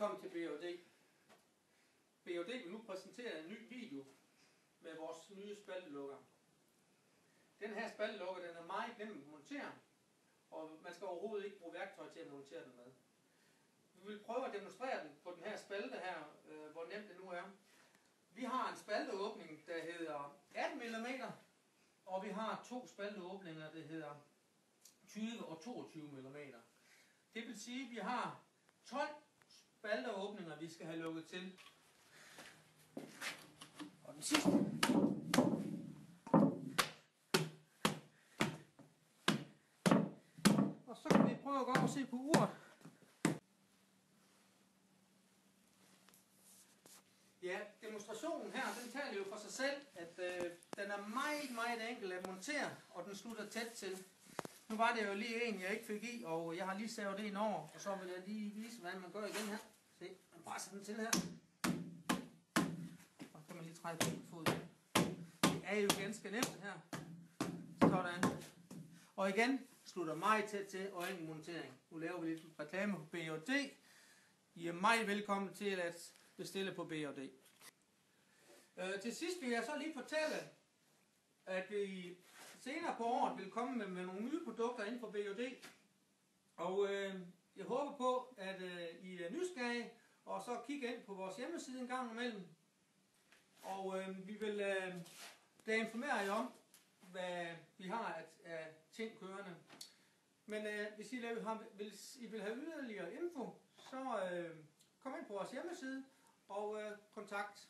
Velkommen til BOD. BOD vil nu præsentere en ny video med vores nye spaltelukker. Den her spaltelukker den er meget nem at montere, og man skal overhovedet ikke bruge værktøj til at montere den med. Vi vil prøve at demonstrere den på den her spalte her, hvor nemt det nu er. Vi har en spalteåbning, der hedder 18 mm, og vi har to spalteåbninger, der hedder 20 og 22 mm. Det vil sige, at vi har 12 spalteåbninger, vi skal have lukket til. Og den sidste. Og så kan vi prøve at gå over og se på uret. Ja, demonstrationen her, den taler jo for sig selv, at den er meget enkel at montere, og den slutter tæt til. Nu var det jo lige en, jeg ikke fik i, og jeg har lige savet det ind over, og så vil jeg lige vise, hvordan man gør igen her. Se, man presser den til her. Og så kan man lige trække på foden. Det er jo ganske nemt her. Sådan. Og igen, slutter meget tæt til, og ingen montering. Nu laver vi lidt reklame på BOD. I er meget velkommen til at bestille på BOD. Til sidst vil jeg så lige fortælle, at vi senere på året vil komme med nogle nye produkter inden for BOD. Og jeg håber på, at I er nysgerrige, og så kigge ind på vores hjemmeside en gang imellem. Og vi vil da informere jer om, hvad vi har af ting kørende. Men hvis I vil have yderligere info, så kom ind på vores hjemmeside og kontakt.